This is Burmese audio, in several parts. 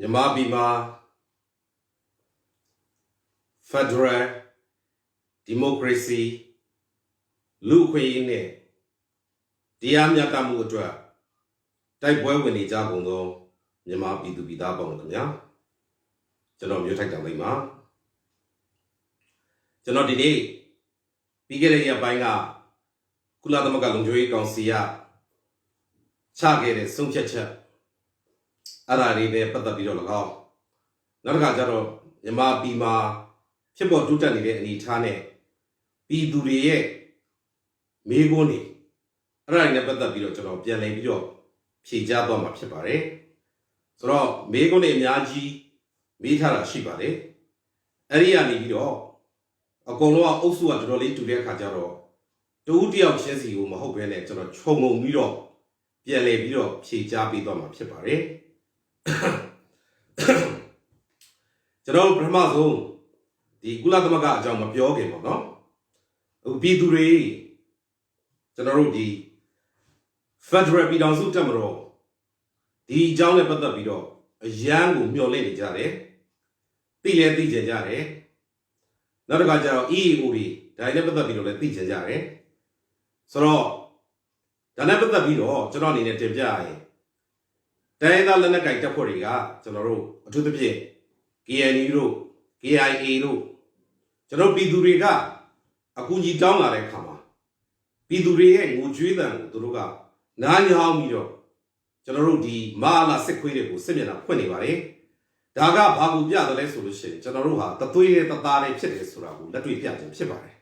မြန်မာပြည်မှာဖက်ဒရယ်ဒီမိုကရေစီလူ့အခွင့်အရေးနဲ့တရားမျှတမှုအတွက်တိုက်ပွဲဝင်နေကြကုန်သောမြန်မာပြည်သူပြည်သားပေါင်းခင်ဗျာကျွန်တော်မျိုးထိုက်တောင်လိမ့်ပါကျွန်တော်ဒီနေ့ပြီးခဲ့တဲ့ရက်ပိုင်းကကုလသမဂ္ဂလုံခြုံရေးကောင်စီကချခဲ့တဲ့ဆုံးဖြတ်ချက်အဲ့ဒါလေးနဲ့ပတ်သက်ပြီးတော့၎င်းနောက်တစ်ခါကျတော့မြန်မာပြည်မှာဖြစ်ပေါ်တိုးတက်နေတဲ့အနေအထားနဲ့ပြည်သူတွေရဲ့မေးခွန်းတွေအဲ့ဒါတွေနဲ့ပတ်သက်ပြီးတော့ကျွန်တော်ပြန်လည်ပြီးတော့ဖြေကြားသွားမှာဖြစ်ပါတယ်ဆိုတော့မေးခွန်းတွေအများကြီးမေးထားတာရှိပါတယ်အဲ့ဒီကနေပြီးတော့အကုန်လုံးကအုပ်စုကတော်တော်လေးတူတဲ့အခါကျတော့တဦးတယောက်ချင်းစီကိုမဟုတ်ဘဲနဲ့ကျွန်တော်ခြုံငုံပြီးတော့ပြန်လည်ပြီးတော့ဖြေကြားပေးသွားမှာဖြစ်ပါတယ်ကျွန်တော်ပထမဆုံးဒီကုလသမဂ္ဂအကြောင်းမပြောခင်ပေါ့နော်အခုပြည်သူတွေကျွန်တော်တို့ဒီ Federal ပြည်ထောင်စုတပ်မတော်ဒီအကြောင်းနဲ့ပတ်သက်ပြီးတော့အရန်ကိုမျှော်လင့်နေကြတယ်သိလဲသိကြကြတယ်နောက်တစ်ခါကျတော့ EAO တွေဒါနဲ့ပတ်သက်ပြီးတော့လည်းသိကြကြတယ်ဆိုတော့ဒါနဲ့ပတ်သက်ပြီးတော့ကျွန်တော်အနေနဲ့တင်ပြရရင်တိုင်းသားလက်နက်ကိုင်တပ်ဖွဲ့တွေကကျွန်တော်တို့အထူးသဖြင့် KNU တို့ KIA တို့ကျွန်တော်ပြည်သူတွေကအကူအညီတောင်းလာတဲ့အခါမှာပြည်သူတွေရဲ့ငိုကြွေးတံကိုသူတို့ကနားညောင်းပြီးတော့ကျွန်တော်တို့ဒီမဟာလာစစ်ခွေးတွေကိုစစ်မျက်နှာဖွင့်နေပါတယ်ဒါကဘာကိုပြတယ်လဲဆိုလို့ရှိရင်ကျွန်တော်တို့ဟာတသွေးနဲ့တသားနဲ့ဖြစ်တယ်ဆိုတာကိုလက်တွေ့ပြခြင်းဖြစ်ပါတယ်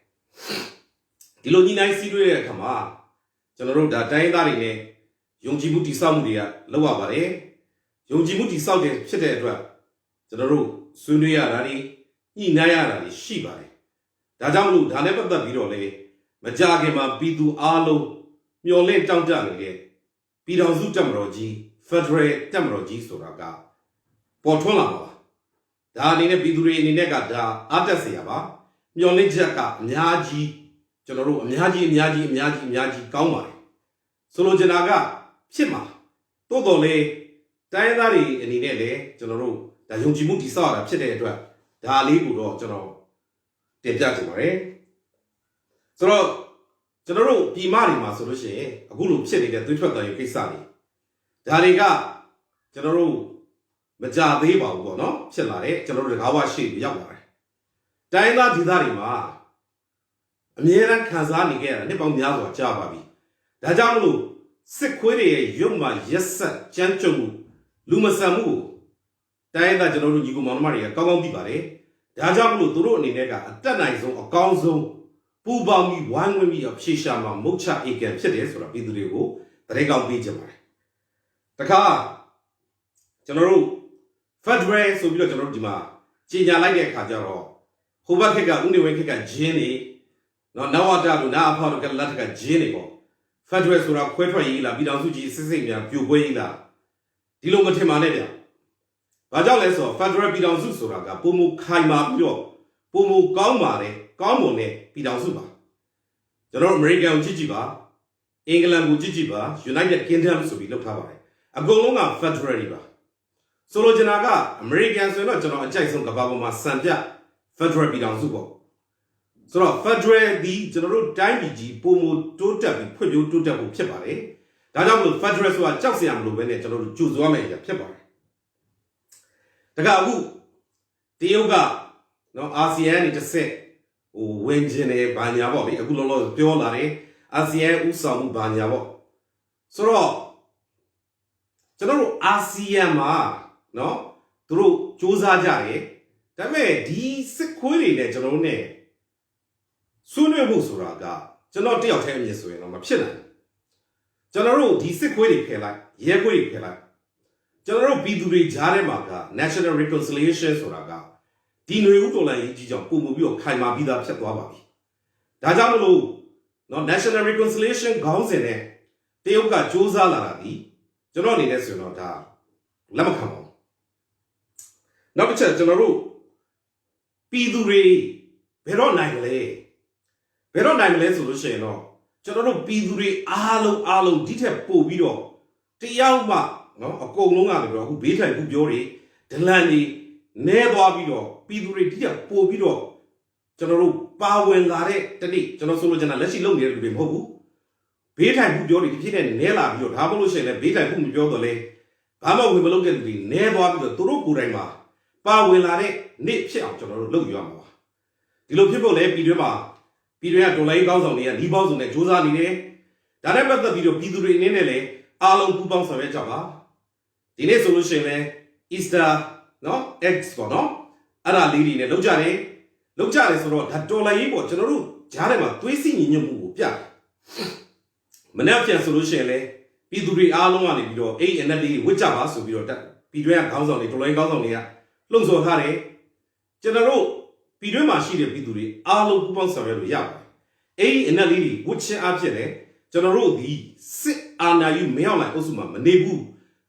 ဒီလိုညီနိုင်စည်းတွေ့တဲ့အခါမှာကျွန်တော်တို့ဒါတိုင်းသားတွေနဲ့ယုံကြည်မှုတည်ဆောက်မှုတွေကလောက်ရပါတယ်ယုံကြည်မှုတည်ဆောက်တဲ့ဖြစ်တဲ့အတွက်ကျွန်တော်တို့ဆွေးနွေးရတာတွေညှိနှိုင်းရတာတွေရှိပါတယ်ဒါကြောင့်မလို့ဒါနဲ့ပတ်သက်ပြီးတော့လေမကြခင်မှာပြည်သူအားလုံးမျှော်လင့်တောင့်တနေတဲ့ပြည်ထောင်စုတပ်မတော်ကြီး Federal တပ်မတော်ကြီးဆိုတာကပေါ်ထွန်းလာပါဒါအနေနဲ့ပြည်သူတွေအနေနဲ့ကဒါအားတက်เสียပါမျှော်လင့်ချက်ကအများကြီးကျွန်တော်တို့အများကြီးကောင်းပါတယ်ဆိုလိုချင်တာကဖြစ်မှာတိုးတော်လေတိုင်းသားတွေအနေနဲ့လည်းကျွန်တော်တို့ဒါယုံကြည်မှုတည်ဆောက်ရတာဖြစ်တဲ့အတွက်ဒါလေးကိုတော့ကျွန်တော်တင်ပြချင်ပါတယ်ဆိုတော့ကျွန်တော်တို့ပြည်မတွေမှာဆိုလို့ရှိရင်အခုလိုဖြစ်နေတဲ့သွေးထွက်တန်ရုပ်ကိစ္စတွေဒါတွေကကျွန်တော်တို့မကြသေးပါဘူးပေါ့နော်ဖြစ်လာတယ်ကျွန်တော်တို့တကားဝရှိပြီးရောက်လာတယ်တိုင်းသားဒေသတွေမှာအမြဲတမ်းခံစားနေခဲ့ရတာနှစ်ပေါင်းများစွာကြာပါပြီဒါကြောင့်မလို့စစ်ခွေးတွေရဲ့ရုပ်မှာရက်ဆက်ကြမ်းကြုတ်မှုလူမဆန်မှုကိုတိုင်းသားကျွန်တော်တို့ညီကောင်မောင်နှမတွေကကောင်းကောင်းသိပါတယ်ဒါကြောင့်မလို့သူတို့အနေနဲ့ကအတက်နိုင်ဆုံးအကောင်းဆုံးပူပေါင်းပြီးဝိုင်းဝန်းပြီးအဖြေရှာမှာမုတ်ချအေကန်ဖြစ်တယ်ဆိုတာပြည်သူတွေကိုတရေကောင်းပေးကြပါတယ်တခါကျွန်တော်တို့ Federal ဆိုပြီးတော့ကျွန်တော်တို့ဒီမှာကြီးညာလိုက်တဲ့အခါကျတော့ဟိုဘက်ခက်ကဥနေဝင်းခက်ကဂျင်းနေနော်နဝတတို့နာအဖော်တို့ကလက်ထက်ကဂျင်းနေပေါ့ Federal ဆိုတာခွဲထွက်ရေးလားပြည်တော်စုကြီးစစ်စစ်များပြိုပွဲရေးလားဒီလိုမထင်ပါနဲ့ဗျဘာကြောင့်လဲဆိုတော့ Federal ပြည်တော်စုဆိုတာကပုံမခိုင်မာပြီးတော့ပုံမကောင်းပါတယ်ကောင်းမွန်တဲ့ပြည်တော်စုပါကျွန်တော် American ကိုကြည့်ပါအင်္ဂလန်ကိုကြည့်ပါ United Kingdom ဆိုပြီးလောက်ထားပါတယ်အကုန်လုံးက Federal တွေပါဆိုလိုချင်တာက American ဆိုရင်တော့ကျွန်တော်အကြိုက်ဆုံးကမ္ဘာပေါ်မှာစံပြ Federal ပြည်တော်စုပေါ့ဆိုတော့ Federal ဒီကျွန်တော်တို့တိုင်းပြည်ကြီးပုံမတိုးတက်ပြီးဖွံ့ဖြိုးတိုးတက်ဖို့ဖြစ်ပါတယ်ဒါကြောင့်မလို့ Federal ဆိုတာကြောက်စရာမလိုပဲနဲ့ကျွန်တော်တို့ကြိုးစားမယ်ဖြစ်ပါတယ်တခါအခုတရုတ်ကနော်အာဆီယံနေတစ်ဆက်ဟိုဝင်ကျင်နေဘာညာပေါ့ဗျအခုလောလောပြောလာတယ်အာဆီယံဥဆောင်မှုဘာညာပေါ့ဆိုတော့ကျွန်တော်တို့အာဆီယံမှာနော်သူတို့စူးစမ်းကြတယ်ဒါပေမဲ့ဒီစစ်ခွေးတွေနဲ့ကျွန်တော်တို့ ਨੇ ဆွေးနွေးဖို့ဆိုတာကကျွန်တော်တယောက်တည်းအမြင်ဆိုရင်တော့မဖြစ်နိုင်ကျွန်တော်တို့ဒီစစ်ခွေးတွေဖယ်လိုက်ရဲခွေးတွေဖယ်လိုက်ကျွန်တော်တို့ပြည်သူတွေကြားထဲမှာက National Reconciliation ဆိုတာကဒီຫນွေဦးတော်လှန်ရေးကြီးကြောင့်ပုံမှုပြီးတော့ခိုင်မာပြီးသားဖြစ်သွားပါပြီဒါကြောင့်မလို့နော် National Reconciliation ခေါင်းစဉ်နဲ့တရုတ်ကစူးစမ်းလာတာဒီကျွန်တော်အနေနဲ့ဆိုရင်တော့ဒါလက်မခံပါဘူးနောက်တစ်ချက်ကျွန်တော်တို့ပြည်သူတွေဘယ်တော့နိုင်မလဲဆိုလို့ရှိရင်တော့ကျွန်တော်တို့ပြည်သူတွေအားလုံးဒီထက်ပို့ပြီးတော့တယောက်မှနော်အကုန်လုံးကလည်းပြောအခုဘေးထိုင်ခုပြောတွေ ဒလန်ကြီးနဲသွားပြီးတော့ပြည်သူတွေတိကျပို့ပြီးတော့ကျွန်တော်တို့ပါဝင်လာတဲ့တနေ့ကျွန်တော်ဆိုလို့ကျွန်တော်လက်ရှိလုပ်နေတဲ့လူတွေမဟုတ်ဘူးဘေးထိုင်မှုပြောနေဒီဖြစ်တဲ့နဲလာပြီးတော့ဒါမှမဟုတ်လို့ရှိရင်လည်းဘေးထိုင်မှုမပြောတော့လဲဘာမှဝင်မလုပ်တဲ့လူတွေနဲသွားပြီးတော့သူတို့ကိုယ်တိုင်မှာပါဝင်လာတဲ့နေ့ဖြစ်အောင်ကျွန်တော်တို့လုပ်ရမှာပါဒီလိုဖြစ်ဖို့လဲပြည်တွင်းမှာပြည်တွင်းကဒေါ်လာရေးကောင်းဆောင်တွေကဒီပေါင်းစုံနဲ့စ조사နေတယ်ဒါနဲ့ပတ်သက်ပြီးတော့ပြည်သူတွေအနေနဲ့လည်းအားလုံးပူးပေါင်းဆောင်ရွက်ကြပါဒီနေ့ဆိုလို့ရှိရင်လည်း Easter နော် X ပေါ့နော်အဲ့ဒါလေးတွေနဲ့လောက်ကြတယ်ဆိုတော့ဒါဒေါ်လာရေးပေါ့ကျွန်တော်တို့ကြားထဲမှာသွေးစီညီညွတ်မှုကိုပြတယ်မနေ့ပြန်ဆိုလို့ရှိရင်လည်းပြည်သူတွေအားလုံးကနေပြီးတော့အဲ့ NLD ဝစ်ကြပါဆိုပြီးတော့ပြည်တွင်းကခေါင်းဆောင်တွေဒေါ်လာရေးခေါင်းဆောင်တွေကလှုံ့ဆော်ထားတယ်ကျွန်တော်တို့ပြည်တွင်းမှာရှိတဲ့ပြည်သူတွေအားလုံးပူးပေါင်းဆောင်ရွက်လို့ရပါတယ်အဲ့ NLD ဝစ်ချင်းအဖြစ်လည်းကျွန်တော်တို့ဒီစစ်အာဏာယူမရောက်နိုင်အုပ်စုမှာမနေဘူ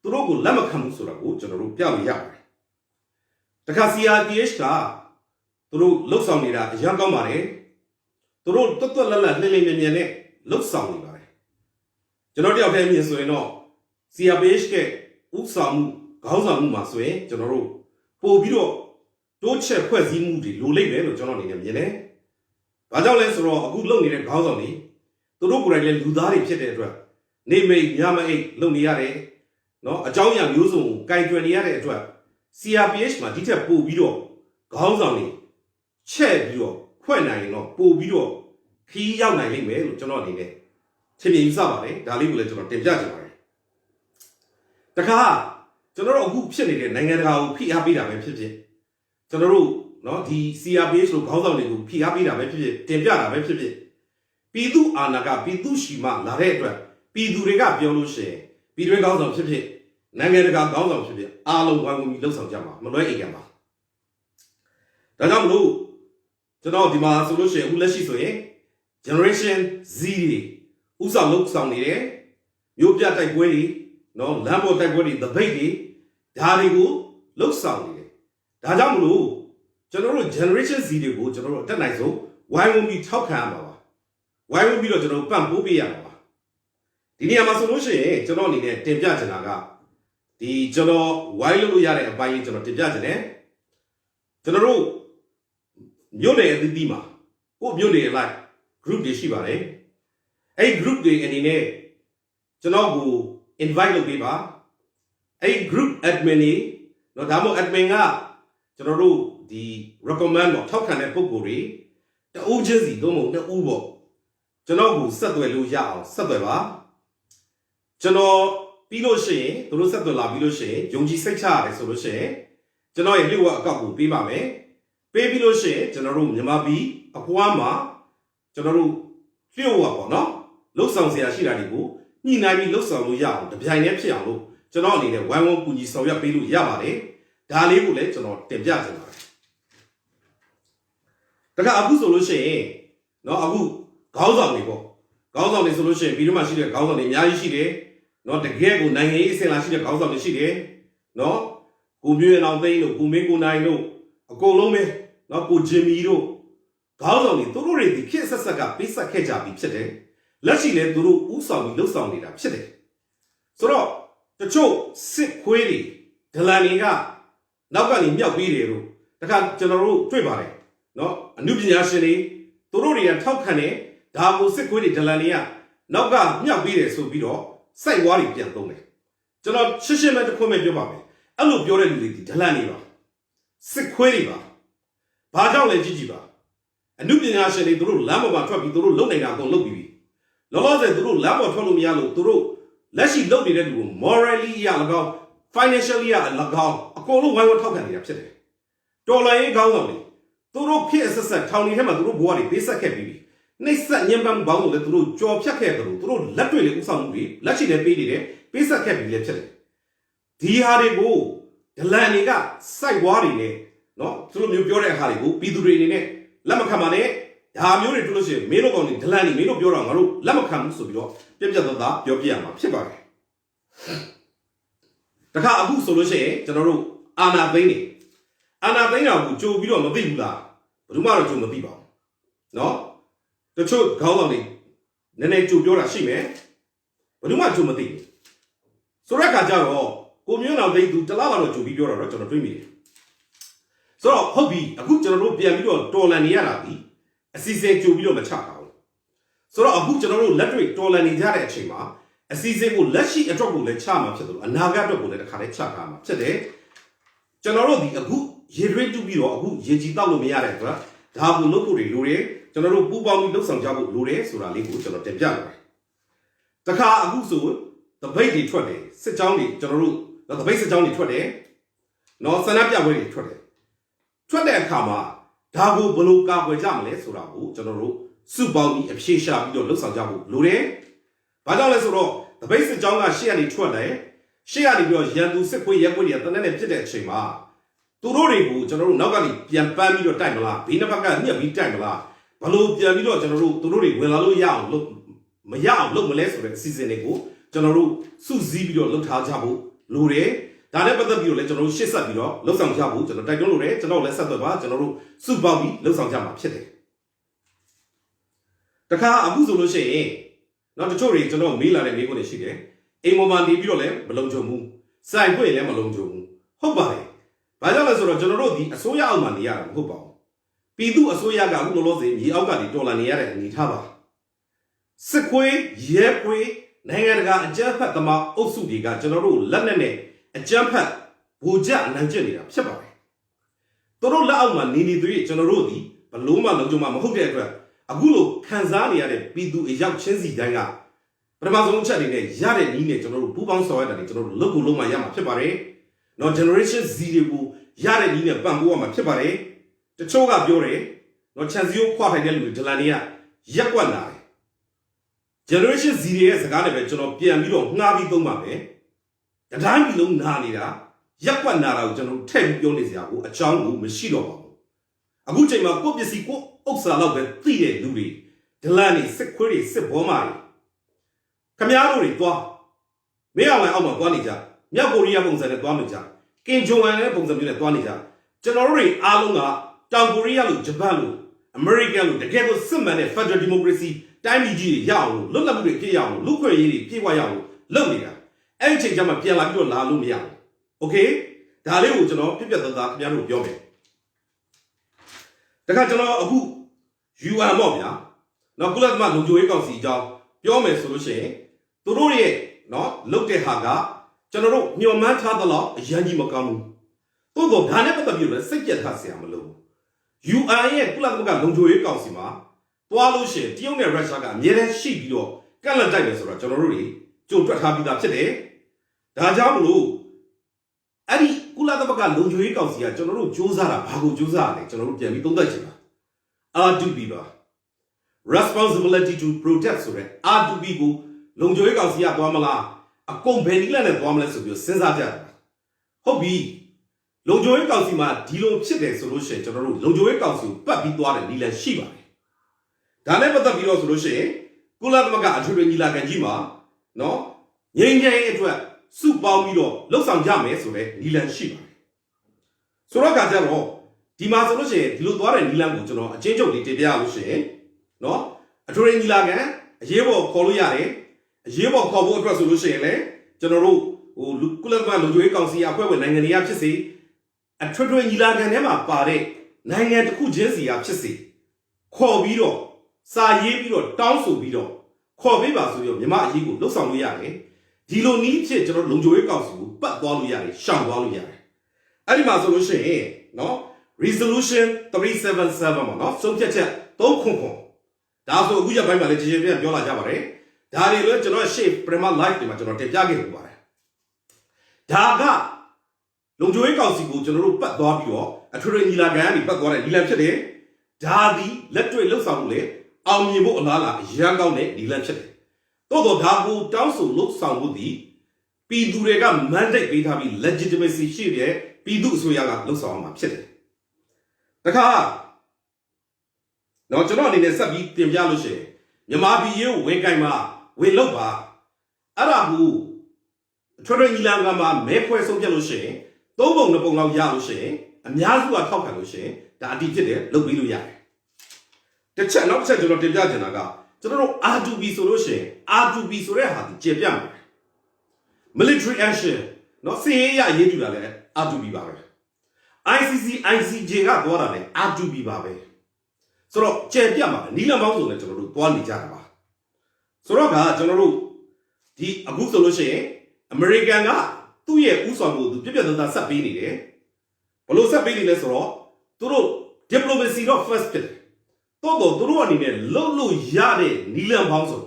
းသူတို့ကိုလက်မခံဘူးဆိုတာကိုကျွန်တော်တို့ပြလို့ရပါတယ်တခါ CRPH ကသူတို့လှုပ်ဆောင်နေတာအရင်ကောင်းပါတယ်သူတို့တွတ်တွတ်လက်လက်လှည့်လှည့်မြန်မြန်နဲ့လှုပ်ဆောင်နေပါတယ်ကျွန်တော်တယောက်တည်းမြင်ဆိုရင်တော့ CRPH ကဥဆောင်မှုခေါင်းဆောင်မှုမှာဆိုရင်ကျွန်တော်တို့ပို့ပြီးတော့တိုးချက်ဖွဲ့စည်းမှုတွေလိုလိမ့်မယ်လို့ကျွန်တော်အနေနဲ့မြင်တယ်ဘာကြောင့်လဲဆိုတော့အခုလုပ်နေတဲ့ခေါင်းဆောင်တွေသူတို့ကိုယ်တိုင်လည်းလူသားတွေဖြစ်တဲ့အတွက်နေမိတ်ညမအိတ်လုပ်နေရတယ်နော်အကြောင်းအရာမျိုးစုံကိုကင်တွယ်နေရတဲ့အတွက် CRPH မှာဒီထက်ပိုပြီးတော့ခေါင်းဆောင်တွေချက်ပြီးတော့ဖွဲ့နိုင်ရင်တော့ပိုပြီးတော့ခီးရောက်နိုင်လိမ့်မယ်လို့ကျွန်တော်အနေနဲ့ထင်မြင်ယူဆပါတယ်ဒါလေးကိုလည်းကျွန်တော်တင်ပြချင်ပါတယ်တခါကျွန်တော်တို့အခုဖြစ်နေတဲ့နိုင်ငံတကာကိုဖိအားပေးတာပဲဖြစ်ဖြစ်ကျွန်တော်တို့နော်ဒီ CRPH လို့ခေါင်းဆောင်တွေကိုဖိအားပေးတာပဲဖြစ်ဖြစ်တင်ပြတာပဲဖြစ်ဖြစ်ပြည်သူအာဏာကပြည်သူရှိမှလာတဲ့အတွက်ပြည်သူတွေကပြောလို့ရှိရင်ပြည်တွင်းခေါင်းဆောင်ဖြစ်ဖြစ်နိုင်ငံတကာခေါင်းဆောင်ဖြစ်ဖြစ်အားလုံးဝိုင်းဝန်းပြီးလှုပ်ဆောင်ကြမှာမလွဲအိမ်ကပါဒါကြောင့်မလို့ကျွန်တော်ဒီမှာဆိုလို့ရှိရင်အခုလက်ရှိဆိုရင် generation Z တွေဥဆောင်လှုပ်ဆောင်နေတယ်မျိုးပြတိုက်ပွဲတွေနော်လမ်းပေါ်တိုက်ပွဲတွေသပိတ်တွေဒါတွေကိုလှုပ်ဆောင်နေတယ်ဒါကြောင့်မလို့ကျွန်တော်တို့ generation Z တွေကိုကျွန်တော်တို့အတက်နိုင်ဆုံးဝိုင်းဝန်းပြီးထောက်ခံရမှာပါဝိုင်းဝန်းပြီးတော့ကျွန်တော်ပံ့ပိုးပေးရမှာပါဒီနေရာမှာဆိုလို့ရှိရင်ကျွန်တော်အနေနဲ့တင်ပြချင်တာကဒီကျွန်တော်ဝိုင်းလို့ရတဲ့အပိုင်းကြီးကျွန်တော်တင်ပြချင်တယ်ကျွန်တော်တို့မြို့နယ်အသီးသီးမှာကိုမြို့နယ်အလိုက် group တွေရှိပါတယ်အဲ့ group တွေအနေနဲ့ကျွန်တော်ကို invite လုပ်ပေးပါအဲ့ group admin တွေတော့ဒါမှမဟုတ် admin ကကျွန်တော်တို့ဒီ recommend ပေါ့ထောက်ခံတဲ့ပုံကိုယ်တွေတအူးချင်းစီသုံးပုံနှစ်ဦးပေါ့ကျွန်တော်ကိုဆက်သွယ်လို့ရအောင်ဆက်သွယ်ပါကျွန်တော်ပြီးလို့ရှိရင်သူတို့ဆက်သွယ်လာပြီးလို့ရှိရင်ယုံကြည်စိတ်ချရတယ်ဆိုလို့ရှိရင်ကျွန်တော်ရဲ့လျှို့ဝှက်အကောင့်ကိုပေးပါမယ်ပေးပြီးလို့ရှိရင်ကျွန်တော်တို့မြန်မာပြည်အပွားမှာကျွန်တော်တို့လျှို့ဝှက်ပေါ့နော်လှုပ်ဆောင်စရာရှိတာတွေကိုညှိနှိုင်းပြီးလှုပ်ဆောင်လို့ရအောင်တပြိုင်တည်းဖြစ်အောင်လို့ကျွန်တော်အနေနဲ့ဝိုင်းဝန်းကူညီဆောင်ရွက်ပေးလို့ရပါတယ်ဒါလေးကိုလည်းကျွန်တော်တင်ပြချင်ပါတယ်တခါအခုဆိုလို့ရှိရင်နော်အခုခေါင်းဆောင်တွေပေါ့ခေါင်းဆောင်တွေဆိုလို့ရှိရင်ပြီးတော့မှရှိတဲ့ခေါင်းဆောင်တွေအများကြီးရှိတယ်နော်တကယ်ကိုနိုင်ငံရေးအဆင့်လာရှိတဲ့ခေါင်းဆောင်တွေရှိတယ်နော်ကိုမျိုးရအောင်သိန်းတို့ကိုမင်းကိုနိုင်တို့အကုန်လုံးပဲနော်ကိုဂျင်မီတို့ခေါင်းဆောင်တွေသူတို့တွေဒီခေတ်ဆက်ဆက်ကပေးဆက်ခဲ့ကြပြီဖြစ်တယ်လက်ရှိလည်းသူတို့ဥဆောင်ပြီးလှုပ်ဆောင်နေတာဖြစ်တယ်ဆိုတော့တချို့စစ်ခွေးတွေဒလန်တွေကနောက်ကနေမြောက်ပြီးတယ်လို့တခါကျွန်တော်တို့တွေ့ပါတယ်နော်အနုပညာရှင်တွေသူတို့တွေကထောက်ခံတယ်ဒါကိုစစ်ခွေးတွေဒလန်တွေကနောက်ကမြောက်ပြီးတယ်ဆိုပြီးတော့စိုက်ဝါးတွေပြန်သုံးတယ်ကျွန်တော်ရှင်းရှင်းပဲတစ်ခွန်းပဲပြောပါမယ်အဲ့လိုပြောတဲ့လူတွေဒီဒလန်တွေပါစစ်ခွေးတွေပါဘာကြောင့်လဲကြည့်ကြည့်ပါအနုပညာရှင်တွေသူတို့လမ်းပေါ်မှာထွက်ပြီးသူတို့လုံနေတာအကုန်လုပ်ပြီးပြီလောလောဆယ်သူတို့လမ်းပေါ်ထွက်လို့မရလို့သူတို့လက်ရှိလုပ်နေတဲ့လူကို morally ရ၎င်း financially ရ၎င်းအကုန်လုံးဝိုင်းဝန်းထောက်ခံနေတာဖြစ်တယ်တော်လိုင်းကောင်းဆောင်တွေသူတို့ဖြစ်အဆက်ဆက်ထောင်နေထဲမှာသူတို့ဘဝတွေပေးဆက်ခဲ့ပြီးပြီနှိမ့်ဆက်ညံပန်းဘောင်းလို့လည်းသူတို့ကြော်ဖြတ်ခဲ့တယ်လို့သူတို့လက်တွေ့လေးဥဆောင်မှုတွေလက်ရှိလည်းပေးနေတယ်ပေးဆက်ခဲ့ပြီးလည်းဖြစ်တယ်ဒီဟာတွေကိုဒလန်တွေကစိုက်ဝါးတွေနဲ့နော်သူတို့မျိုးပြောတဲ့အခါတွေကိုပြည်သူတွေအနေနဲ့လက်မခံပါနဲ့ဒါမျိုးတွေတွေ့လို့ရှိရင်မင်းတို့ကောင်တွေဒလန်တွေမင်းတို့ပြောတော့ငါတို့လက်မခံဘူးဆိုပြီးတော့ပြက်ပြက်သားသားပြောပြရမှာဖြစ်ပါတယ်တခါအခုဆိုလို့ရှိရင်ကျွန်တော်တို့အာနာသိန်းတွေအာနာသိန်းတော်ကိုကြိုပြီးတော့မသိဘူးလားဘယ်သူမှတော့ကြိုမသိပါဘူးနော်တချို့ခေါင်းဆောင်တွေနည်းနည်းကြိုပြောတာရှိမယ်ဘယ်သူမှကြိုမသိဘူးဆိုတဲ့အခါကျတော့ communal they do the lava to be your original premier. So, hobby, a good general be a little tall and yarabi, a season to be on the chapel. So, a good general lettering tall and yara chima, a season will let she a trouble the charm of the Naga bullet a carrot chapel. Today, general the a good year to be a good yejitalo miara, the habu locally lure, general Bubam looks on Jabu lure, so I live with the January. The car abuso, the baby 20, sit down the general, the basic down the 20, no Sanapia way 20. ထွက်တဲ့အခါမှာဒါကိုဘလို့ကာကွယ်ကြမလဲဆိုတာကိုကျွန်တော်တို့စုပေါင်းပြီးအဖြေရှာပြီးတော့လှုပ်ဆောင်ကြဖို့လိုတယ်။ဘာကြောင့်လဲဆိုတော့တပိတ်စစ်ကြောင်းကရှေ့ကနေထွက်တယ်။ရှေ့ကနေပြီးတော့ရန်သူစစ်ခွေးရက်ခွေးတွေတနက်နဲ့ဖြစ်တဲ့အချိန်မှာသူတို့တွေကိုကျွန်တော်တို့နောက်ကနေပြန်ပန်းပြီးတော့တိုက်မလားဘေးနှစ်ဘက်ကညှက်ပြီးတိုက်မလားဘလို့ပြန်ပြီးတော့ကျွန်တော်တို့သူတို့တွေဝင်လာလို့ရအောင်လုပ်မရအောင်လုပ်မလဲဆိုတဲ့အစီအစဉ်တွေကိုကျွန်တော်တို့စုစည်းပြီးတော့လုပ်ထားကြဖို့လိုတယ်။ဒါနဲ့ပတ်သက်ပြီးတော့လည်းကျွန်တော်တို့ရှေ့ဆက်ပြီးတော့လှုပ်ဆောင်ကြဖို့ကျွန်တော်တိုက်တွန်းလို့ရတယ်ကျွန်တော်လည်းဆက်သွယ်ပါကျွန်တော်တို့စုပေါင်းပြီးလှုပ်ဆောင်ကြမှာဖြစ်တယ်တခါအခုဆိုလို့ရှိရင်နောက်တချို့တွေကျွန်တော်မေးလာတဲ့မေးခွန်းတွေရှိတယ်အိမ်ပေါ်မှာနေပြီးတော့လည်းမလုံခြုံဘူးစိုက်ခွင့်လည်းမလုံခြုံဘူးဟုတ်ပါတယ်ဘာကြောင့်လဲဆိုတော့ကျွန်တော်တို့ဒီအစိုးရအောက်မှာနေရတာမဟုတ်ပါဘူးပြည်သူအစိုးရကအခုလောလောဆယ်မြေအောက်ကနေတော်လာနေရတဲ့အနေထားပါစစ်ခွေးရဲခွေးနိုင်ငံတကာအကြမ်းဖက်သမားအုပ်စုတွေကကျွန်တော်တို့လက်နက်နဲ့အကြမ်းဖက်ဘူကြအနိုင်ကျင့်နေတာဖြစ်ပါတယ်။သူတို့လက်အောက်မှာနေနေသွေးကျွန်တော်တို့ဒီဘလို့မှလုံခြုံမှာမဟုတ်တဲ့အတွက်အခုလိုခံစားနေရတဲ့ပြည်သူအရောက်ချင်းစီတိုင်းကပထမဆုံးအချက်အနေနဲ့ရတဲ့နည်းနဲ့ကျွန်တော်တို့ပူးပေါင်းဆောင်ရွက်တာတွေကျွန်တော်တို့လုပ်ဖို့လုံးဝရမှာဖြစ်ပါတယ်။ နော် generation Z တွေကိုရတဲ့နည်းနဲ့ပံ့ပိုးရမှာဖြစ်ပါတယ်။တချို့ကပြောတယ်နော်ချန်စီကိုခွာထိုင်တဲ့လူတွေဒလန်တွေကရက်ကွက်လာတယ်။ generation Z ရဲ့စကားနဲ့ပဲကျွန်တော်ပြန်ပြီးတော့ငှားပြီးသုံးပါမယ်။တတိုင်းပြည်လုံးနာနေတာရက်ကွက်နာတာကိုကျွန်တော်ထည့်ပြီးပြောနေစရာကိုအကြောင်းကိုမရှိတော့ပါဘူးအခုချိန်မှာကိုယ့်ပစ္စည်းကိုဥစ္စာလောက်ပဲသိတဲ့လူတွေဒလန်တွေစစ်ခွေးတွေစစ်ဘောမာတွေခမားတို့တွေသွားမင်းအောင်လည်းအောက်မှာသွားနေကြမြောက်ကိုရီးယားပုံစံနဲ့သွားနေကြကင်ဂျုံဝမ်လည်းပုံစံမျိုးနဲ့သွားနေကြကျွန်တော်တို့တွေအားလုံးကတောင်ကိုရီးယားလိုဂျပန်လိုအမေရိကန်လိုတကယ်ကိုစစ်မှန်တဲ့ Federal Democracy တိုင်းပြည်ကြီးတွေရအောင်လို့လွတ်လပ်မှုတွေပြည့်ရအောင်လူ့ခွင့်ရေးတွေပြည့်ဝရအောင်လုပ်နေတာအဲ့ဒီချိန်ကျမှပြန်လာပြီးတော့လာလို့မရဘူးโอเคဒါလေးကိုကျွန်တော်ပြပြသားသားခင်ဗျားတို့ပြောမယ်တခါကျွန်တော်အခု UN ပေါ့ဗျာနော်ကုလသမဂ္ဂလုံခြုံရေးကောင်စီအကြောင်းပြောမယ်ဆိုလို့ရှိရင်သူတို့ရဲ့နော်လုပ်တဲ့ဟာကကျွန်တော်တို့ညှော်မှန်းထားသလောက်အရင်ကြီးမကောင်းဘူးသို့တော့ဒါနဲ့ပတ်သက်ပြီးတော့စိတ်ပြတ်ထားစရာမလိုဘူး UN ရဲ့ကုလသမဂ္ဂလုံခြုံရေးကောင်စီမှာတွားလို့ရှိရင်တရုတ်နဲ့ရုရှားကအမြဲတမ်းရှိပြီးတော့ကန့်လန့်တိုက်မယ်ဆိုတော့ကျွန်တော်တို့တွေကြိုတွက်ထားပြီးသားဖြစ်တယ်ဒါကြောင့်မလို့အဲ့ဒီကုလသမဂ္ဂလုံခြုံရေးကောင်စီကကျွန်တော်တို့စ조사တာဘာကိုစ조사ရလဲကျွန်တော်တို့ပြန်ပြီးသုံးသပ်ချင်တာ R2P ပါ responsibility to protect ဆိုတဲ့ R2P ကိုလုံခြုံရေးကောင်စီကသွားမလားအကုန်ဘယ်နည်းနဲ့သွားမလဲဆိုပြီးစဉ်းစားကြတာဟုတ်ပြီလုံခြုံရေးကောင်စီမှာဒီလိုဖြစ်တယ်ဆိုလို့ရှိရင်ကျွန်တော်တို့လုံခြုံရေးကောင်စီကိုပတ်ပြီးသွားတဲ့နည်းလမ်းရှိပါတယ်ဒါနဲ့ပတ်သက်ပြီးတော့ဆိုလို့ရှိရင်ကုလသမဂ္ဂအထွေထွေညီလာခံကြီးမှာနော်ငြိမ်းချမ်းရေးအတွက်စုပေါင်းပြီးတော့လှုပ်ဆောင်ကြမယ်ဆိုတဲ့နီလန်ရှိပါတယ်ဆိုတော့ကကြတော့ဒီမှာဆိုလို့ရှိရင်ဒီလိုသွားတဲ့နီလန်ကိုကျွန်တော်အချင်းချုပ်လေးတင်ပြရလို့ရှိရင်နော်အထွေထွေညီလာခံအရေးပေါ်ခေါ်လို့ရတယ်အရေးပေါ်ခေါ်ဖို့အတွက်ဆိုလို့ရှိရင်လည်းကျွန်တော်တို့ဟိုကုလသမဂ္ဂလုံခြုံရေးကောင်စီအဖွဲ့ဝင်နိုင်ငံတွေကဖြစ်စေအထွေထွေညီလာခံထဲမှာပါတဲ့နိုင်ငံတစ်ခုချင်းစီကဖြစ်စေခေါ်ပြီးတော့စာရေးပြီးတော့တောင်းဆိုပြီးတော့ခေါ်ပေးပါဆိုပြီးတော့မြန်မာအရေးကိုလှုပ်ဆောင်လို့ရတယ်ဒီလိုနည်းဖြစ်ကျွန်တော်လုံခြုံရေးကောင်စီကိုပတ်သွားလို့ရတယ်ရှောင်သွားလို့ရတယ်အဲ့ဒီမှာဆိုလို့ရှိရင်နော် resolution 377ပေါ့နော်ဆုံးဖြတ်ချက်300ဒါဆိုအခုရပိုင်းမှာလည်းကြည်ကြည်ပြပြောလာကြပါတယ်ဒါတွေလည်းကျွန်တော် shape prima live တွေမှာကျွန်တော်တင်ပြခဲ့ပူပါတယ်ဒါကလုံခြုံရေးကောင်စီကိုကျွန်တော်တို့ပတ်သွားပြီးတော့အထွေထွေညီလာခံကနေပတ်သွားတဲ့ညီလာဖြစ်တယ်ဒါသည်လက်တွေ့လှုပ်ဆောင်မှုလေအောင်မြင်ဖို့အလားအလာအရန်ကောင်းတဲ့ညီလာဖြစ်တယ်တော့ဒါကိုတောင်းဆိုလို့ဆောင်မှုသည်ပြည်သူတွေက mandate ပေးထားပြီး legitimacy ရှိတဲ့ပြည်သူအစိုးရကလှုပ်ဆောင်မှာဖြစ်တယ်။တခါတော့ကျွန်တော်အနေနဲ့ဆက်ပြီးတင်ပြလို့ရှိရင်မြန်မာပြည်ရေးဝင်ကင်မှာဝင်လို့ပါအဲ့ဒါကိုထွေထွေညီလာခံမှာမဲခွဲဆုံးဖြတ်လို့ရှိရင်သုံးပုံနှစ်ပုံလောက်ရလို့ရှိရင်အများစုကထောက်ခံလို့ရှိရင်ဒါအတိဖြစ်တယ်လုပ်ပြီးလို့ရတယ်။တစ်ချက်နောက်တစ်ချက်ကျွန်တော်တင်ပြချင်တာကကျွန်တော်တို့ R2P ဆိုလို့ရှိရင် R2P ဆိုတဲ့ဟာဒီကျေပြတ်မှာ military action နော်စီရေးရရေးကြည့်တာလည်းအာတူပီပါပဲ ICC ICJ ကသွားတာလည်းအာတူပီပါပဲဆိုတော့ကြံပြတ်မှာနီလန်ပေါင်းစုံနဲ့ကျွန်တော်တို့သွားနေကြတာပါဆိုတော့ကကျွန်တော်တို့ဒီအခုဆိုလို့ရှိရင်အမေရိကန်ကသူ့ရဲ့ဥဆောင်မှုသူပြပြသားသားဆက်ပေးနေတယ်ဘလို့ဆက်ပေးနေလဲဆိုတော့သူတို့ diplomacy တော့ first ဖြစ်တယ်တော့သူတို့အနေနဲ့လုံလို့ရတဲ့နီလန်ပေါင်းစုံ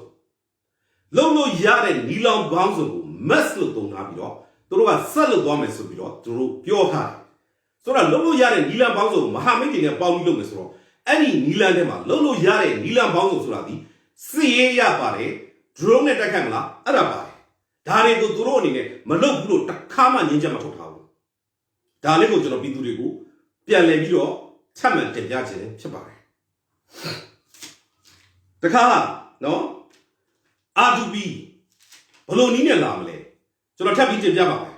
လုံလို့ရတဲ့နီလန်ပေါင်းစုံကို mass လို့သုံးထားပြီးတော့သူတို့ကဆက်လို့သွားမယ်ဆိုပြီးတော့သူတို့ပြောထားတယ်ဆိုတော့လုံလို့ရတဲ့နီလန်ပေါင်းစုံမဟာမိတ်တွေနဲ့ပေါင်းပြီးလုပ်မယ်ဆိုတော့အဲ့ဒီနီလန်ထဲမှာလုံလို့ရတဲ့နီလန်ပေါင်းစုံဆိုတာဒီစစ်ရေးရပါတယ် drone နဲ့တက်ခတ်မလားအဲ့ဒါပါတယ်ဒါတွေကိုသူတို့အနေနဲ့မလုပ်ဘူးလို့တစ်ခါမှငြင်းချက်မထုတ်ထားဘူးဒါလေးကိုကျွန်တော်ပြည်သူတွေကိုပြန်လည်ပြီးတော့ထပ်မံတင်ပြခြင်းဖြစ်ပါတယ်တခါနော် R2B ဘလို့နီးနဲ့လာမလဲကျွန်တော်ထပ်ပြီးတင်ပြပါမယ်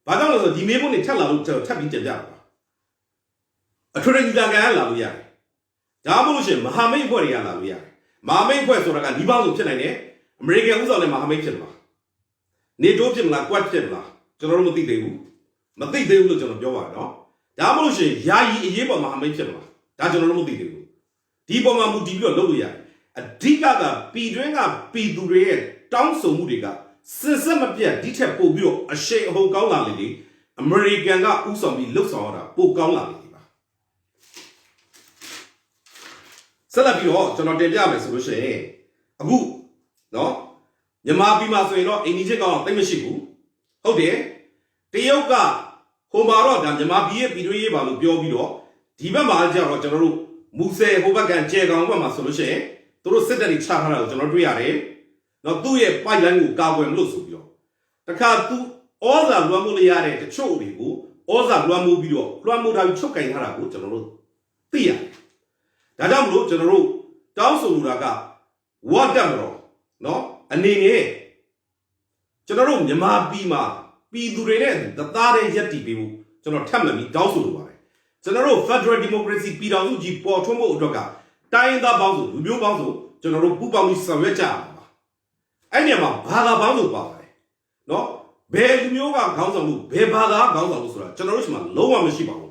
ဘာကြောင့်လဲဆိုတော့ဒီမေးခွန်းတွေထပ်လာလို့ကျွန်တော်ထပ်ပြီးတင်ပြပါအထွေထွေညီလာခံကလာလို့ရတယ်ဒါမှမဟုတ်လို့ရှိရင်မဟာမိတ်အဖွဲ့တွေကလာလို့ရတယ်မဟာမိတ်အဖွဲ့ဆိုတာကဒီပေါင်းစုံဖြစ်နိုင်တယ်အမေရိကန်ဥဆောင်တဲ့မဟာမိတ်ဖြစ်မှာနေတိုးဖြစ်မလားကွက်ဖြစ်မလားကျွန်တော်တို့မသိသေးဘူးလို့ကျွန်တော်ပြောပါတော့ဒါမှမဟုတ်လို့ရှိရင်ယာယီအရေးပေါ်မဟာမိတ်ဖြစ်မလားဒါကျွန်တော်တို့မသိသေးဘူးဒီပုံမှာမူတည်ပြီးတော့လုပ်လို့ရတယ်အဓိကပြည်တွင်းကပြည်သူတွေရဲ့တောင်းဆိုမှုတွေကစစ်စစ်မပြတ်ဒီထက်ပိုပြီးတော့အရှိန်အဟုန်ကောင်းလာလေလေအမေရိကန်ကဥဆောင်ပြီးလှုပ်ဆောင်ရတာပိုကောင်းလာလေဒီပါဆက်လက်ပြီးတော့ကျွန်တော်တင်ပြမယ်ဆိုလို့ရှိရင်အခုနော်မြန်မာပြည်မှာဆိုရင်တော့အိန္ဒိယကောင်တိတ်မရှိဘူးဟုတ်တယ်တရုတ်ကဟိုမှာတော့ဒါမြန်မာပြည်ရဲ့ပြည်တွင်းရေးပါလို့ပြောပြီးတော့ဒီဘက်မှာကျတော့ကျွန်တော်တို့မူဆယ်ဟိုဘက်ကန်ကျဲကောင်ဘက်မှာဆိုလို့ရှိရင်သူတို့စစ်တပ်တွေချထားတာကိုကျွန်တော်တွေ့ရတယ်နော်သူ့ရဲ့ပိုက်လိုင်းကိုကာကွယ်မလို့ဆိုပြီးတော့တခါသူဩဇာလွှမ်းမိုးရတဲ့တချို့တွေကိုဩဇာလွှမ်းမိုးပြီးတော့လွှမ်းမိုးထားပြီးချုပ်ကင်ထားတာကိုကျွန်တော်တို့သိရတယ်ဒါကြောင့်မလို့ကျွန်တော်တို့တောင်းဆိုလိုတာကဝတ်တက်မလို့နော်အနေနဲ့ကျွန်တော်တို့မြန်မာပြည်မှာပြည်သူတွေနဲ့တသားတည်းရက်တည်ပေးဖို့ကျွန်တော်ထပ်မံပြီးတောင်းဆိုလိုပါတယ်ကျွန်တော်တို့ Federal Democracy ပြည်တော်စုကြီးပေါ်ထွန်းဖို့အတွက်ကတိုင်းသားပေါင်းစုလူမျိုးပေါင်းစုကျွန်တော်တို့ပူးပေါင်းပြီးဆောင်ရွက်ကြရမှာပါအဲ့ဒီမှာဘာသာပေါင်းစုပါပါတယ်နော်ဘယ်လူမျိုးကခေါင်းဆောင်လို့ဘယ်ဘာသာခေါင်းဆောင်လို့ဆိုတာကျွန်တော်တို့ရှိမှလုံးဝမရှိပါဘူး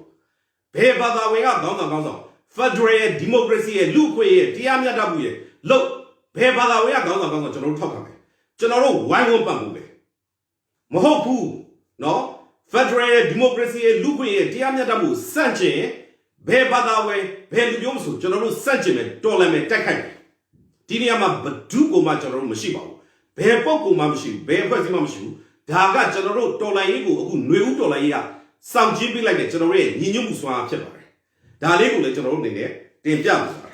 ဘယ်ဘာသာဝင်ကခေါင်းဆောင် Federal Democracy ရဲ့လူ့ခွေရဲ့တရားမျှတမှုရဲ့လို့ဘယ်ဘာသာဝင်ကခေါင်းဆောင်ကျွန်တော်တို့ထောက်ခံမယ်ကျွန်တော်တို့ဝိုင်းဝန်းပတ်ဖို့ပဲမဟုတ်ဘူးနော် Federal Democracy ရဲ့လူ့ခွေရဲ့တရားမျှတမှုစန့်ကျင်ဘယ်ဘာသာဝင်ဘယ်လူမျိုးမဆိုကျွန်တော်တို့စန့်ကျင်မယ်တော်လည်းမယ်တိုက်ခိုက်မယ်ဒီနေရာမှာဘဒုကိုမှကျွန်တော်တို့မရှိပါဘူးဘယ်ပုဂ္ဂိုလ်မှမရှိဘူးဘယ်အဖွဲ့အစည်းမှမရှိဘူးဒါကကျွန်တော်တို့တော်လိုင်းရေးကိုအခုຫນွေဦးတော်လိုင်းရေးကစောင့်ကြည့်ပေးလိုက်တဲ့ကျွန်တော်တို့ရဲ့ညီညွတ်မှုစွမ်းဖြစ်ပါတယ်ဒါလေးကိုလည်းကျွန်တော်တို့အနေနဲ့တင်ပြမှာပါ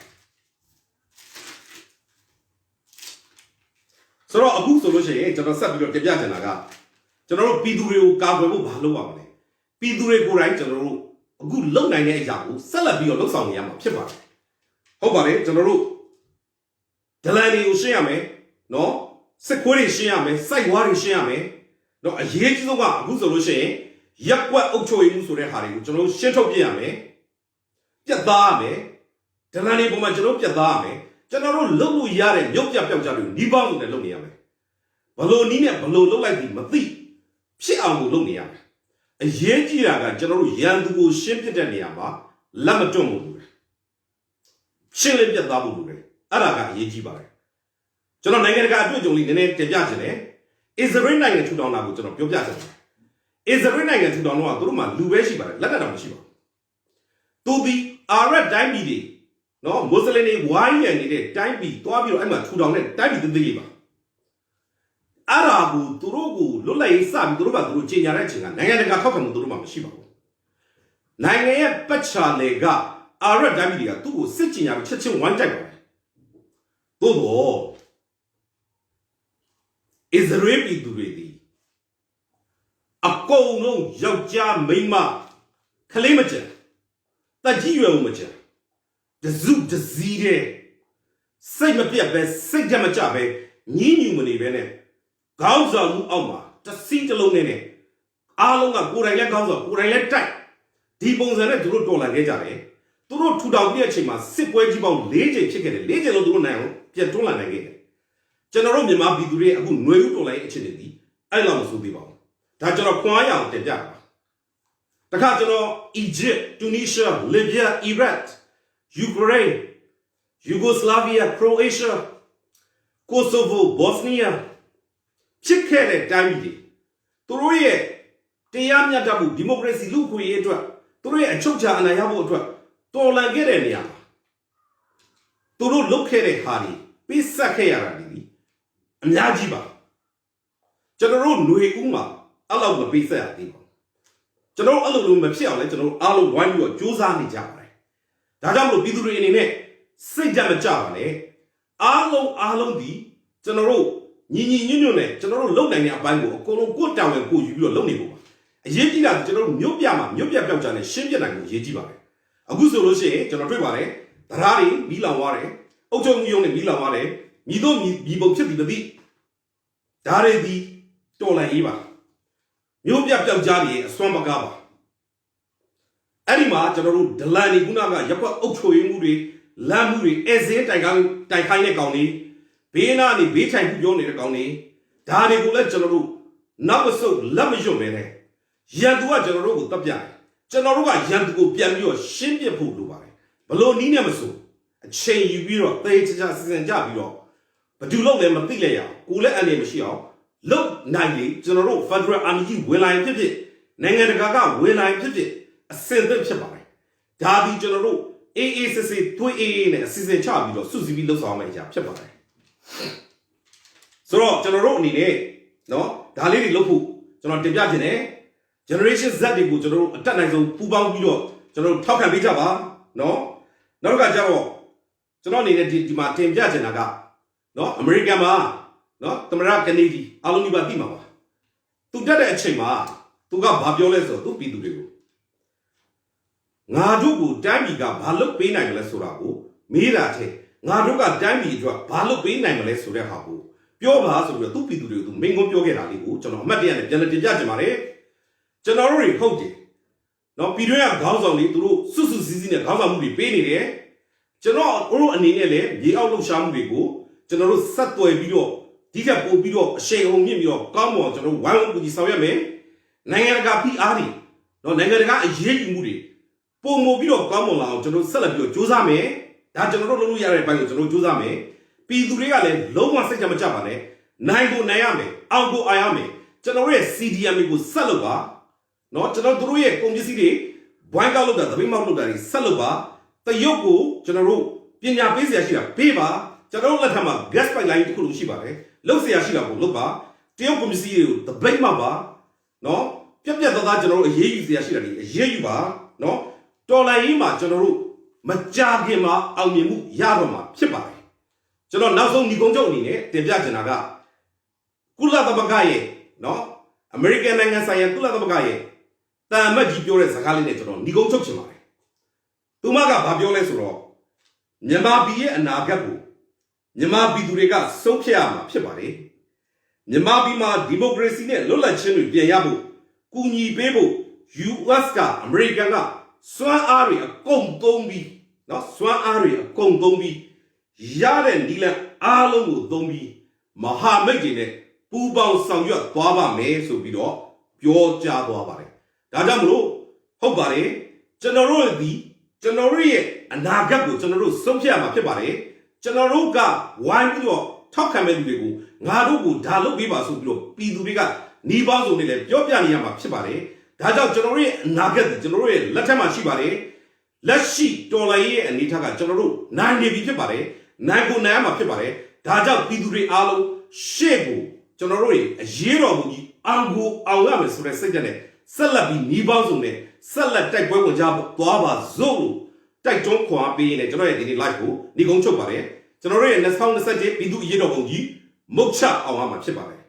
ဆိုတော့အခုဆိုလို့ရှိရင်ကျွန်တော်ဆက်ပြီးတော့တင်ပြချင်တာကကျွန်တော်တို့ပြည်သူတွေကိုကာကွယ်ဖို့ဘာလုပ်ရမလဲပြည်သူတွေကိုယ်တိုင်ကျွန်တော်တို့အခုလုံနိုင်တဲ့အရာကိုဆက်လက်ပြီးတော့လှုပ်ဆောင်နေရမှာဖြစ်ပါတယ်ဟုတ်ပါတယ်ကျွန်တော်တို့ဒလန်တွေကိုရှင်းရမယ်နော်စစ်ခွေးတွေရှင်းရမယ်စိုက်ဝါးတွေရှင်းရမယ်နော်အရေးကြီးဆုံးကအခုဆိုလို့ရှိရင်ရက်ကွက်အုပ်ချုပ်ရေးမှုဆိုတဲ့ဟာတွေကိုကျွန်တော်တို့ရှင်းထုတ်ပြရမယ်ပြတ်သားရမယ်ဒလန်တွေပုံမှာကျွန်တော်ပြတ်သားရမယ်ကျွန်တော်တို့လုပ်လို့ရတဲ့မြုပ်ပြပျောက်ကြလို့နီးပေါင်းစုံနဲ့လုပ်နေရမယ်ဘလို့နီးနဲ့ဘလို့လုပ်လိုက်ပြီးမသိဖြစ်အောင်ကိုလုပ်နေရမယ်အရေးကြီးတာကကျွန်တော်တို့ရန်သူကိုရှင်းပြတဲ့နေရာမှာလက်မတွန့်ဘူးရှင်းလင်းပြတ်သားဖို့လိုတယ်အဲ့ဒါကအရေးကြီးပါတယ်ကျွန်တော်နိုင်ငံတကာအတွေ့အကြုံလေးနည်းနည်းတင်ပြချင်တယ်အစ္စရေးနိုင်ငံထူထောင်တာကိုကျွန်တော်ပြောပြချင်တယ်အစ္စရေးနိုင်ငံထူထောင်တော့သူတို့မှာလူပဲရှိပါတယ်လက်နက်တောင်မရှိပါဘူးသူဒီအာရပ်တိုင်းပြည်တွေနော်မွတ်စလင်တွေဝိုင်းရံနေတဲ့တိုင်းပြည်တွားပြီးတော့အဲ့မှာထူထောင်တဲ့တိုင်းပြည်သေးသေးလေးပါအဲ့ဒါကိုသူတို့ကိုလွတ်လပ်ရေးစပြီးသူတို့ကသူတို့ကြေညာတဲ့အချိန်ကနိုင်ငံတကာထောက်ခံမှုသူတို့မှမရှိပါဘူးနိုင်ငံရဲ့ပတ်ချာလေကအာရပ်တိုင်းပြည်တွေကသူ့ကိုစစ်ကြေညာပြီးချက်ချင်းဝိုင်းတိုက်ပါတယ်သို့တော့အစ္စရေးပြည်သူတွေဒီအကုန်လုံးယောက်ျားမိန်းမကလေးမကျန်တက်ကြီးရွယ်ဦးမကျန်တစုတစည်းတဲ့စိတ်မပြတ်ပဲစိတ်ကြမကြပဲညင်းညူမနေပဲနဲ့ခေါင်းဆောင်မှုအောက်မှာတစီးတစ်လုံးနဲ့အားလုံးကကိုယ်တိုင်လည်းခေါင်းဆောင်ကိုယ်တိုင်လည်းတိုက်ဒီပုံစံနဲ့သူတို့တော်လှန်ခဲ့ကြတယ်သူတို့ထူထောင်ပြတဲ့အချိန်မှာစစ်ပွဲကြီးပေါင်း၄ချိန်ဖြစ်ခဲ့တယ်၄ချိန်လုံးသူတို့နိုင်အောင်ပြန်တွန်းလှန်နိုင်ခဲ့တယ်ကျွန်တော်တို့မြန်မာပြည်သူတွေအခုຫນွေဦးတော်လှန်ရေးအခြေအနေဒီအဲ့လောက်မဆိုသေးပါဘူး ဒါကျွန်တော်ခွန်အားရအောင်တင်ပြတာတခါကျွန်တော် Egypt Tunisia Libya Iraq Ukraine Yugoslavia Croatia Kosovo Bosnia ဖြစ်ခဲ့တဲ့တိုင်းပြည်သူတို့ရဲ့တရားမျှတမှုဒီမိုကရေစီလူ့အခွင့်အရေးအတွက်သူတို့ရဲ့အချုပ်အခြာအာဏာရဖို့အတွက်တော်လှန်ခဲ့တဲ့နေရာမှာသူတို့လုပ်ခဲ့တဲ့ဟာတွေပေးဆက်ခဲ့ရတာဒီအများကြီးပါကျွန်တော်တို့ຫນွေဦးမှာအဲ့လောက်မပေးဆက်ရသေးပါကျွန်တော်အဲ့လိုလိုမဖြစ်အောင်လဲကျွန်တော်အားလုံးဝိုင်းပြီးတော့စူးစမ်းနေကြပါတယ်ဒါကြောင့်မလို့ပြည်သူတွေအနေနဲ့စိတ်ဓာတ်မကြပါနဲ့အားလုံးဒီကျွန်တော်တို့ညီညွတ်နဲ့ကျွန်တော်တို့လုပ်နိုင်တဲ့အပိုင်းကိုအကုန်လုံးကိုယ်တောင်းဝင်ကိုယူပြီးတော့လုပ်နေဖို့ပါအရေးကြီးတာကျွန်တော်တို့မြို့ပြမှာမြို့ပြပြောက်ကြတဲ့ရှင်းပြနိုင်ကိုအရေးကြီးပါတယ်အခုဆိုလို့ရှိရင်ကျွန်တော်တွေ့ပါတယ်တရားတွေမီးလောင်သွားတယ်အုပ်ချုပ်မှုရုံးတွေမီးလောင်သွားတယ်မြည်တော့မြည်ပုံဖြစ်သည်မသိဒါတွေဒီတော်လှန်ရေးပါမြို့ပြပြောက်ကြတွေအစွမ်းပကားပါအဲ့ဒီမှာကျွန်တော်တို့ဒလန်ဒီခုနကရက်ကွက်အုပ်ချုပ်ရေးမှုတွေလမ်းမှုတွေအဲစင်းတိုင်ခိုင်းတဲ့ကောင်တွေဘေးနားနေဘေးထိုင်ပြောနေတဲ့ကောင်တွေဒါတွေကိုလည်းကျွန်တော်တို့နောက်မဆုတ်လက်မရွတ်ပဲနဲ့ရန်သူကကျွန်တော်တို့ကိုတပ်ပြတယ်ကျွန်တော်တို့ကရန်သူကိုပြန်ပြီးတော့ရှင်းပြဖို့လိုပါတယ်ဘလို့နီးနေမဆိုအချိန်ယူပြီးတော့သေချာစီစဉ်ကြပြီးတော့ဘယ်သူလုပ်လဲမသိလဲရအောင်ကိုလည်းအနေမရှိအောင်လုပ်နိုင်လေကျွန်တော်တို့ Federal Army ကြီးဝင်လာရင်ဖြစ်ဖြစ်နိုင်ငံတကာကဝင်လာရင်ဖြစ်ဖြစ်အစင်သင့်ဖြစ်ပါတယ်ဒါဒီကျွန်တော်တို့အေးအေးစစ်စစ်သွေးအေးအေးနဲ့အစီအစဉ်ချပြီးတော့စုစည်းပြီးလှုပ်ဆောင်မယ့်အရာဖြစ်ပါတယ်ဆိုတော့ကျွန်တော်တို့အနေနဲ့နော်ဒါလေးတွေလုပ်ဖို့ကျွန်တော်တင်ပြခြင်းနဲ့ generation Z တွေကိုကျွန်တော်တို့အတက်နိုင်ဆုံးပူးပေါင်းပြီးတော့ကျွန်တော်တို့ထောက်ခံပေးကြပါနော်နောက်ကကြတော့ကျွန်တော်အနေနဲ့ဒီမှာတင်ပြခြင်းတာကနော်အမေရိကန်မှာနော်သမရကနေဒီအားလုံးဒီပါသိမှာပါသူတက်တဲ့အချိန်မှာသူကဘာပြောလဲဆိုတော့သူပြည်သူတွေကိုငါတို့ကိုတိုင်းပြည်ကဘာလုပ်ပေးနိုင်မလဲဆိုတာကိုမေးတာတဲ့ငါတို့ကတိုင်းပြည်အတွက်ဘာလုပ်ပေးနိုင်မလဲဆိုတဲ့ဟာကိုပြောပါဆိုပြီးတော့သူပြည်သူတွေကိုသူမိန့်ခွန်းပြောခဲ့တာလေးကိုကျွန်တော်အမှတ်တရနဲ့ပြန်လည်တင်ပြချင်ပါတယ်ကျွန်တော်တို့တွေဟုတ်တယ်နော်ပြည်တွင်းကခေါင်းဆောင်တွေသူတို့စွတ်စွတ်စည်းစည်းနဲ့ခေါင်းဆောင်မှုတွေပေးနေတယ်ကျွန်တော်တို့အနေနဲ့လည်းမြေအောက်လှုပ်ရှားမှုတွေကိုကျွန်တော်တို့ဆက်သွယ်ပြီးတော့ဒီထက်ပိုပြီးတော့အရှိန်အဟုန်မြင့်ပြီးတော့ကောင်းမွန်ကျွန်တော်တို့ဝိုင်းဝန်းကူညီဆောင်ရွက်မယ်နိုင်ငံတကာဖိအားတွေနော်နိုင်ငံတကာအရေးယူမှုတွေပုံမပြီးတော့ကောင်းမွန်လာအောင်ကျွန်တော်ဆက်လက်ပြီးတော့စူးစမ်းမယ်ဒါကျွန်တော်တို့လုပ်လို့ရတဲ့ဘက်ကိုကျွန်တော်စူးစမ်းမယ်ပြည်သူတွေကလည်းလုံးဝစိတ်ကြမကြပါနဲ့နိုင်ကိုနိုင်ရမယ်အောင်ကိုအားရမယ်ကျွန်တော်ရဲ့ CDM ကိုဆက်လုပ်ပါနော်ကျွန်တော်တို့ရဲ့ကုန်ပစ္စည်းတွေဘွိုင်းကောက်လုပ်တာသပိတ်မောက်လုပ်တာတွေဆက်လုပ်ပါတရုတ်ကိုကျွန်တော်တို့ပညာပေးစရာရှိတာပေးပါကျွန်တော်တို့လက်ထက်မှာ gas pipeline တစ်ခုလုံးရှိပါတယ်လုပ်စရာရှိတာကိုလုပ်ပါတရုတ်ကုန်ပစ္စည်းတွေကိုသပိတ်မောက်ပါနော်ပြက်သားကျွန်တော်တို့အရေးယူစရာရှိတာတွေအရေးယူပါနော်တော်လိုင်းကြီးမှာကျွန်တော်တို့မကြခင်မှာအောင်မြင်မှုရတော့မှာဖြစ်ပါတယ်ကျွန်တော်နောက်ဆုံးညီကုန်းချုပ်အနေနဲ့တင်ပြချင်တာကကုလသမဂ္ဂရဲ့နော်အမေရိကန်နိုင်ငံဆိုင်ရာကုလသမဂ္ဂရဲ့တာမတ်ကြီးပြောတဲ့စကားလေးနဲ့ကျွန်တော်ညီကုန်းချုပ်ချင်ပါတယ်သူမကဘာပြောလဲဆိုတော့မြန်မာပြည်ရဲ့အနာဂတ်ကိုမြန်မာပြည်သူတွေကဆုံးဖြတ်ရမှာဖြစ်ပါတယ်မြန်မာပြည်မှာဒီမိုကရေစီနဲ့လွတ်လပ်ခြင်းတွေပြန်ရဖို့ကူညီပေးဖို့ US ကအမေရိကန်ကစွမ်းအားတွေအကုန်သုံးပြီးနော်စွမ်းအားတွေအကုန်သုံးပြီးရတဲ့နီလန်အားလုံးကိုသုံးပြီးမဟာမိတ်တွေနဲ့ပူးပေါင်းဆောင်ရွက်သွားပါမယ်ဆိုပြီးတော့ပြောကြားသွားပါတယ်ဒါကြောင့်မလို့ဟုတ်ပါတယ်ကျွန်တော်တို့ရဲ့အနာဂတ်ကိုကျွန်တော်တို့ဆုံးဖြတ်ရမှာဖြစ်ပါတယ်ကျွန်တော်တို့ကဝိုင်းပြီးတော့ထောက်ခံမဲ့လူတွေကိုငါတို့ကိုဒါလုပ်ပေးပါဆိုပြီးတော့ပြည်သူတွေကနှီးပေါင်းစုံနဲ့လည်းပြောပြနေရမှာဖြစ်ပါတယ်ဒါကြောင့်ကျွန်တော်တို့ရဲ့အနာဂတ်ကျွန်တော်တို့ရဲ့လက်ထက်မှာရှိပါတယ်လက်ရှိတော်လိုင်းရဲ့အနေထားကကျွန်တော်တို့နိုင်နေပြီဖြစ်ပါတယ်နိုင်ကိုနိုင်ရမှာဖြစ်ပါတယ်ဒါကြောင့်ပြည်သူတွေအားလုံးရှေ့ကိုကျွန်တော်တို့ရဲ့အရေးတော်မူကြီးအောင်ကိုအောင်ရမယ်ဆိုတဲ့စိတ်ဓာတ်နဲ့ဆက်လက်ပြီးနှီးပေါင်းစုံနဲ့ဆက်လက်တိုက်ပွဲဝင်ကြသွားပါစို့လို့တိုက်တွန်းခွန်အားပေးရင်းနဲ့ကျွန်တော်ရဲ့ဒီနေ့ live ကိုညီကုန်းချုပ်ပါတယ်ကျွန်တော်တို့ရဲ့2027ပြည်သူ့အရေးတော်ပုံကြီးမုတ်ချအောင်ရမှာဖြစ်ပါတယ်